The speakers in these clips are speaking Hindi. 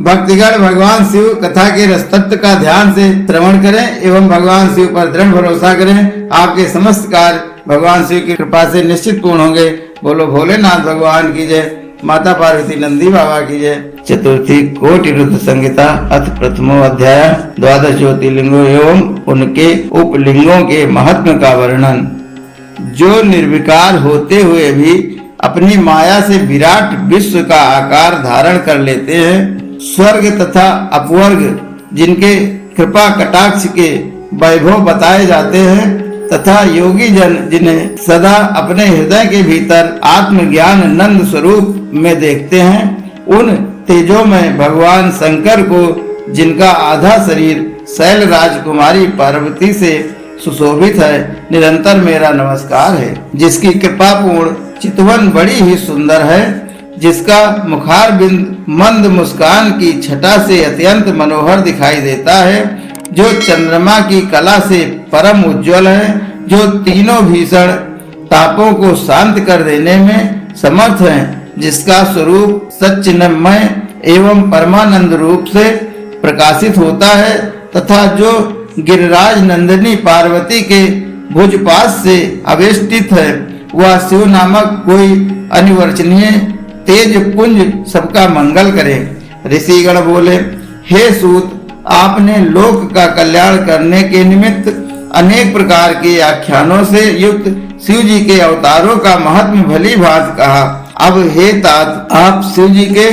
भक्तगण भगवान शिव कथा के रसतत्व का ध्यान से श्रवण करें एवं भगवान शिव पर दृढ़ भरोसा करें। आपके समस्त कार्य भगवान शिव की कृपा से निश्चित पूर्ण होंगे। बोलो भोलेनाथ भगवान की जय। माता पार्वती नंदी बाबा की जय। चतुर्थी कोटि रुद्र संहिता अथ प्रथमो अध्याय। द्वादश ज्योतिर्लिंगों एवं उनके उपलिंगों के महत्व का वर्णन। जो निर्विकार होते हुए भी अपनी माया से विराट विश्व का आकार धारण कर लेते हैं, स्वर्ग तथा अपवर्ग जिनके कृपा कटाक्ष के वैभव बताए जाते हैं तथा योगी जन जिन्हें सदा अपने हृदय के भीतर आत्मज्ञान नंद स्वरूप में देखते हैं, उन तेजों में भगवान शंकर को जिनका आधा शरीर शैल राजकुमारी पार्वती से सुशोभित है, निरंतर मेरा नमस्कार है। जिसकी कृपा पूर्ण चितवन बड़ी ही सुंदर है, जिसका मुखार बिंद मंद मुस्कान की छटा से अत्यंत मनोहर दिखाई देता है, जो चंद्रमा की कला से परम उज्जवल है, जो तीनों भीषण तापों को शांत कर देने में समर्थ है, जिसका स्वरूप सच्चिन्मय एवं परमानंद रूप से प्रकाशित होता है तथा जो गिरिराज नंदिनी पार्वती के भुजपास से अवेष्टित है, वह शिव नामक कोई अनिवर्चनीय तेज पुंज सबका मंगल करे। ऋषिगण बोले, हे सूत, आपने लोक का कल्याण करने के निमित्त अनेक प्रकार के आख्यानों से युक्त शिव जी के अवतारों का महात्म्य भली भांति कहा। अब हे तात, आप शिव जी के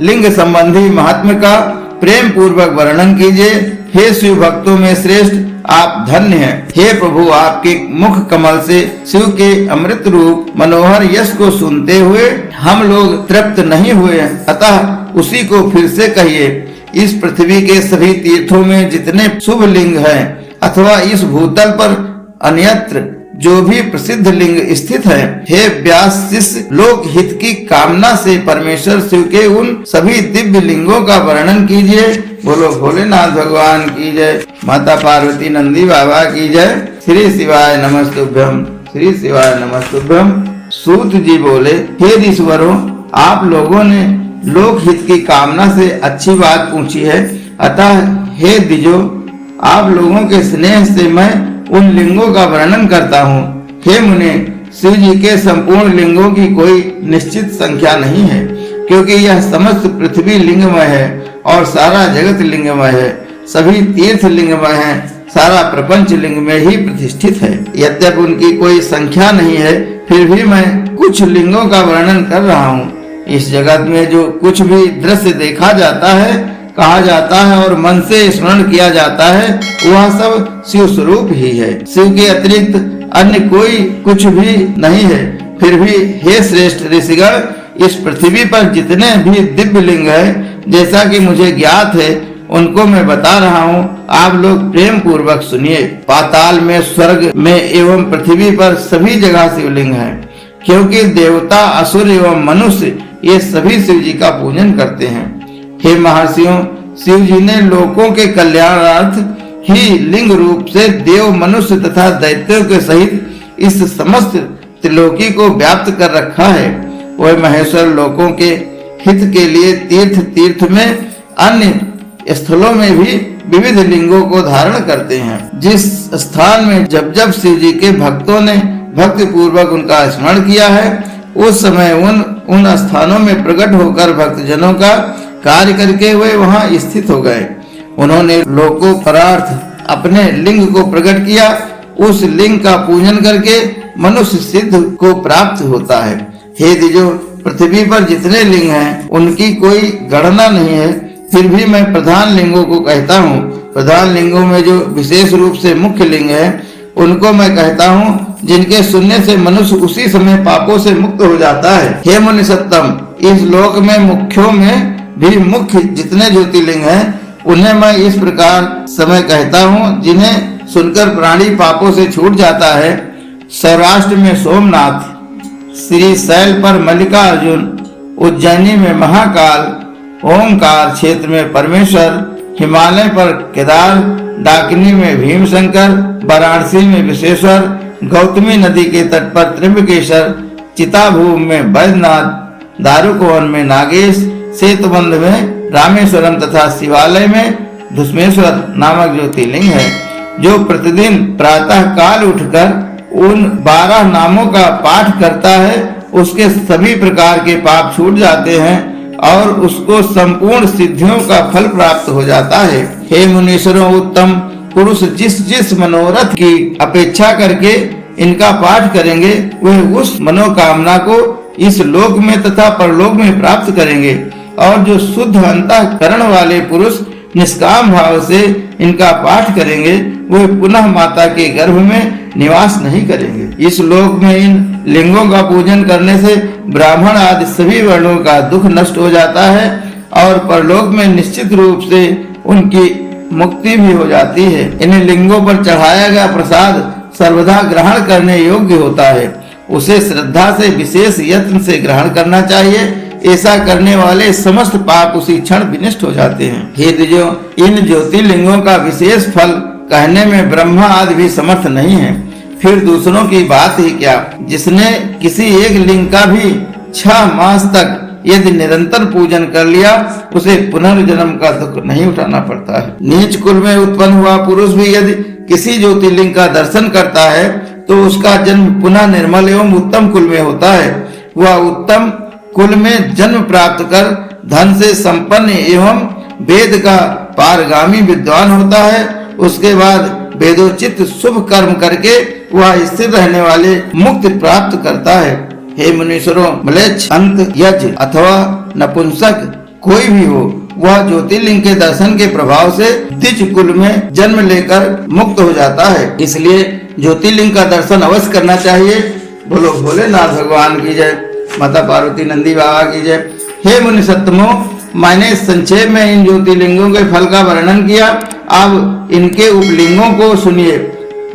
लिंग संबंधी महात्म्य का प्रेम पूर्वक वर्णन कीजिए। हे शिव भक्तों में श्रेष्ठ, आप धन्य हैं। हे प्रभु, आपके मुख कमल से शिव के अमृत रूप मनोहर यश को सुनते हुए हम लोग तृप्त नहीं हुए, अतः उसी को फिर से कहिए। इस पृथ्वी के सभी तीर्थों में जितने शुभ लिंग हैं अथवा इस भूतल पर अन्यत्र जो भी प्रसिद्ध लिंग स्थित है, हे व्यास शिष्य, लोक हित की कामना से परमेश्वर शिव के उन सभी दिव्य लिंगों का वर्णन कीजिए। बोलो भोलेनाथ भगवान की जय। माता पार्वती नंदी बाबा की जय। श्री शिवाय नमस्तुभ्यम, श्री शिवाय नमस्तुभ्यम। सूत जी बोले, हे ऋषिवरों, आप लोगों ने लोक हित की कामना से अच्छी बात पूछी है, अतः हे द्विजो, आप लोगों के स्नेह से मैं उन लिंगों का वर्णन करता हूँ। हे मुने, शिव जी के संपूर्ण लिंगों की कोई निश्चित संख्या नहीं है, क्योंकि यह समस्त पृथ्वी लिंगमय है और सारा जगत लिंगमय है। सभी तीर्थ लिंगमय है, सारा प्रपंच लिंग में ही प्रतिष्ठित है। यद्यपि उनकी कोई संख्या नहीं है, फिर भी मैं कुछ लिंगों का वर्णन कर रहा हूँ। इस जगत में जो कुछ भी दृश्य देखा जाता है, कहा जाता है और मन से स्मरण किया जाता है, वह सब शिव स्वरूप ही है। शिव के अतिरिक्त अन्य कोई कुछ भी नहीं है। फिर भी हे श्रेष्ठ ऋषिगण, इस पृथ्वी पर जितने भी दिव्य लिंग है, जैसा कि मुझे ज्ञात है, उनको मैं बता रहा हूँ, आप लोग प्रेम पूर्वक सुनिए। पाताल में, स्वर्ग में एवं पृथ्वी पर सभी जगह शिवलिंग है, क्योंकि देवता, असुर एवं मनुष्य ये सभी शिव जी का पूजन करते हैं। हे महर्षियों, शिव जी ने लोकों के कल्याणार्थ ही लिंग रूप से देव, मनुष्य तथा दैत्यों के सहित इस समस्त त्रिलोकी को व्याप्त कर रखा है। वह महेश्वर लोकों के हित के लिए तीर्थ में, अन्य स्थलों में भी विविध लिंगों को धारण करते हैं। जिस स्थान में जब जब शिव जी के भक्तों ने भक्ति पूर्वक उनका स्मरण किया है, उस समय उन स्थानों में प्रकट होकर भक्तजनों का कार्य करके वे वहां स्थित हो गए। उन्होंने लोकोपरार्थ अपने लिंग को प्रकट किया। उस लिंग का पूजन करके मनुष्य सिद्ध को प्राप्त होता है। हे द्विजो, पृथ्वी पर जितने लिंग हैं, उनकी कोई गणना नहीं है, फिर भी मैं प्रधान लिंगों को कहता हूँ। प्रधान लिंगों में जो विशेष रूप से मुख्य लिंग है, उनको मैं कहता हूँ, जिनके सुनने से मनुष्य उसी समय पापों से मुक्त हो जाता है। हे मुनि सत्तम, इस लोक में मुख्यों में भी मुख्य जितने ज्योतिर्लिंग हैं, उन्हें मैं इस प्रकार समय कहता हूँ, जिन्हें सुनकर प्राणी पापों से छूट जाता है। सौराष्ट्र में सोमनाथ, श्री शैल पर मल्लिकार्जुन, उज्जैनी में महाकाल, ओमकार क्षेत्र में परमेश्वर, हिमालय पर केदार, डाकिनी में भीमशंकर, वाराणसी में विश्वेश्वर, गौतमी नदी के तट पर त्र्यंबकेश्वर, चिताभूम में बैद्यनाथ, दारुकोवन में नागेश, सेतुबंध में रामेश्वरम तथा शिवालय में धुष्मेश्वर नामक ज्योतिर्लिंग है। जो प्रतिदिन प्रातः काल उठकर उन 12 नामों का पाठ करता है उसके सभी प्रकार के पाप छूट जाते हैं और उसको संपूर्ण सिद्धियों का फल प्राप्त हो जाता है। हे मुनीश्वरों, उत्तम पुरुष जिस जिस मनोरथ की अपेक्षा करके इनका पाठ करेंगे वह उस मनोकामना को इस लोक में तथा परलोक में प्राप्त करेंगे। और जो शुद्ध अंतःकरण वाले पुरुष निष्काम भाव से इनका पाठ करेंगे वे पुनः माता के गर्भ में निवास नहीं करेंगे। इस लोक में इन लिंगों का पूजन करने से ब्राह्मण आदि सभी वर्णों का दुख नष्ट हो जाता है और परलोक में निश्चित रूप से उनकी मुक्ति भी हो जाती है। इन लिंगों पर चढ़ाया गया प्रसाद सर्वदा ग्रहण करने योग्य होता है। उसे श्रद्धा से विशेष यत्न से ग्रहण करना चाहिए। ऐसा करने वाले समस्त पाप उसी क्षण विनष्ट हो जाते हैं। हे द्विजों, इन ज्योतिर्लिंगों का विशेष फल कहने में ब्रह्मा आदि भी समर्थ नहीं है, फिर दूसरों की बात ही क्या। जिसने किसी एक लिंग का भी 6 मास तक यदि निरंतर पूजन कर लिया उसे पुनर्जन्म का दुख नहीं उठाना पड़ता है। नीच कुल में उत्पन्न हुआ पुरुष भी यदि किसी ज्योतिर्लिंग का दर्शन करता है तो उसका जन्म पुनः निर्मल एवं उत्तम कुल में होता है। वह उत्तम कुल में जन्म प्राप्त कर धन से संपन्न एवं वेद का पारगामी विद्वान होता है। उसके बाद वेदोचित शुभ कर्म करके वह स्थिर रहने वाले मुक्ति प्राप्त करता है। हे मुनीश्वरों, म्लेच्छ, अंत, यज अथवा नपुंसक कोई भी हो, वह ज्योतिर्लिंग के दर्शन के प्रभाव से द्विज कुल में जन्म लेकर मुक्त हो जाता है। इसलिए ज्योतिर्लिंग का दर्शन अवश्य करना चाहिए। बोलो भोलेनाथ भगवान की जय, माता पार्वती नंदी बाबा की जय। हे मुनि सत्तमो, मैंने संक्षेप में इन ज्योतिर्लिंगों के फल का वर्णन किया। अब इनके उपलिंगों को सुनिए।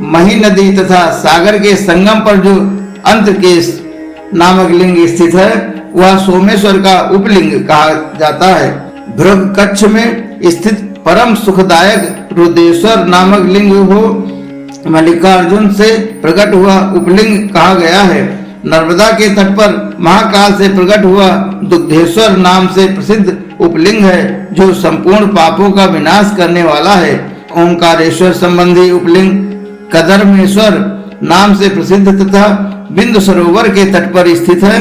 मही नदी तथा सागर के संगम पर जो अंतकेश नामक लिंग स्थित है वह सोमेश्वर का उपलिंग कहा जाता है। भृग कच्छ में स्थित परम सुखदायक रुद्रेश्वर नामक लिंग हो मल्लिकार्जुन से प्रकट हुआ उपलिंग कहा गया है। नर्मदा के तट पर महाकाल से प्रकट हुआ दुग्धेश्वर नाम से प्रसिद्ध उपलिंग है जो संपूर्ण पापों का विनाश करने वाला है। ओंकारेश्वर संबंधी उपलिंग कदर्मेश्वर नाम से प्रसिद्ध तथा बिंदु सरोवर के तट पर स्थित है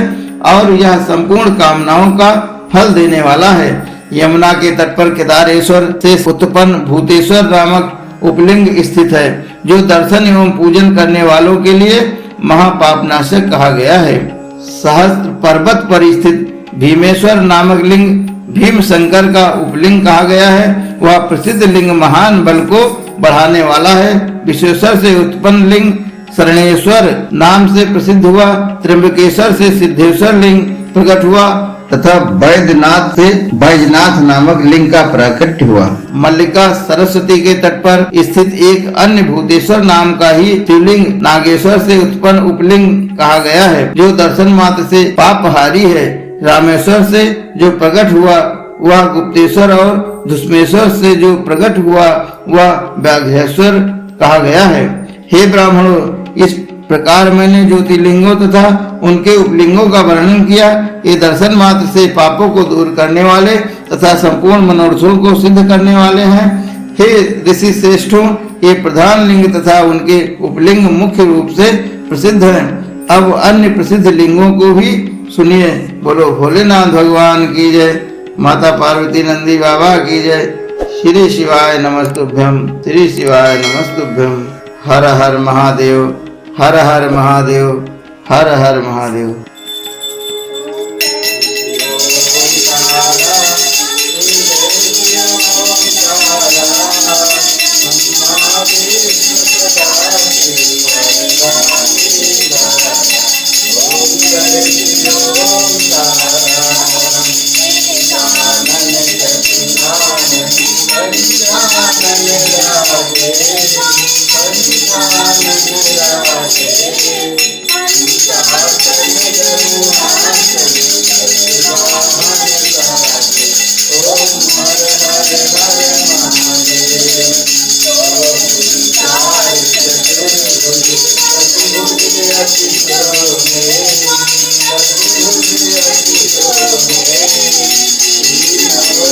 और यह संपूर्ण कामनाओं का फल देने वाला है। यमुना के तट पर केदारेश्वर से उत्पन्न भूतेश्वर नामक उपलिंग स्थित है जो दर्शन एवं पूजन करने वालों के लिए महापापनाशक कहा गया है। सहस्त्र पर्वत पर स्थित भीमेश्वर नामक लिंग भीम शंकर का उपलिंग कहा गया है। वह प्रसिद्ध लिंग महान बल को बढ़ाने वाला है। विश्वेश्वर से उत्पन्न लिंग शरणेश्वर नाम से प्रसिद्ध हुआ। त्र्यंबकेश्वर से सिद्धेश्वर लिंग प्रकट हुआ तथा बैद्यनाथ से बैजनाथ नामक लिंग का प्राकट्य हुआ। मल्लिका सरस्वती के तट पर स्थित एक अन्य भूतेश्वर नाम का ही शिवलिंग नागेश्वर से उत्पन्न उपलिंग कहा गया है जो दर्शन मात्र से पापहारी है। रामेश्वर से जो प्रकट हुआ वह गुप्तेश्वर और धुष्मेश्वर से जो प्रकट हुआ वह व्याघ्रेश्वर कहा गया है। हे ब्राह्मणों, इस प्रकार मैंने ज्योतिर्लिंगों तथा उनके उपलिंगों का वर्णन किया। ये दर्शन मात्र से पापों को दूर करने वाले तथा संपूर्ण मनोरथों को सिद्ध करने वाले हैं। हे ऋषि श्रेष्ठों, ये प्रधान लिंग तथा उनके उपलिंग मुख्य रूप से प्रसिद्ध हैं। अब अन्य प्रसिद्ध लिंगों को भी सुनिए। बोलो भोलेनाथ भगवान की जय, माता पार्वती नंदी बाबा की जय। श्री शिवाय नमस्तुभ्यम, श्री शिवाय नमस्तुभ्यम। हर हर महादेव, हर हर महादेव, हर हर महादेव।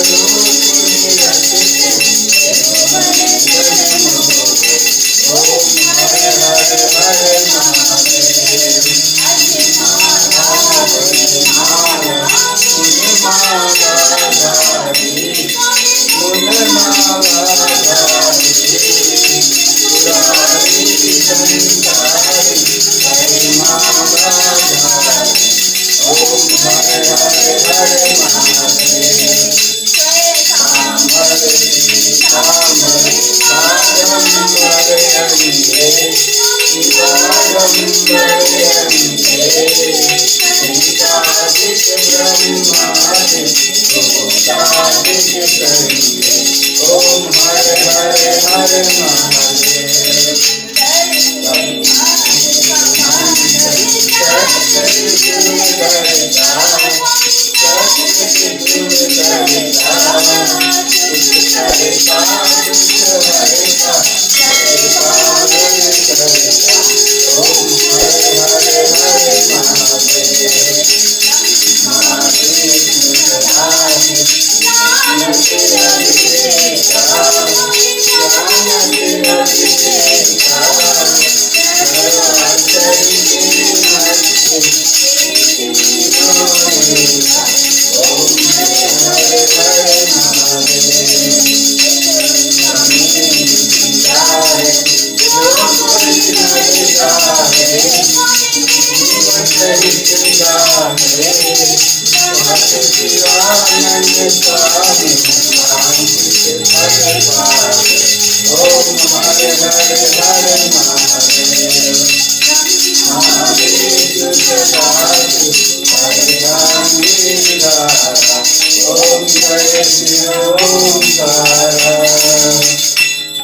Thank you. ओम हरे हरे हरे महादेव।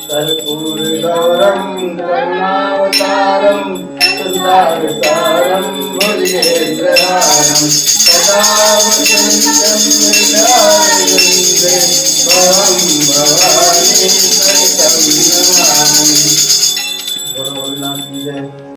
कर्पूर गौरम करुणावतारम संसारसारम भुजगेन्द्रहारम सदा वसन्तं हृदयारविन्दे त्वं भवानी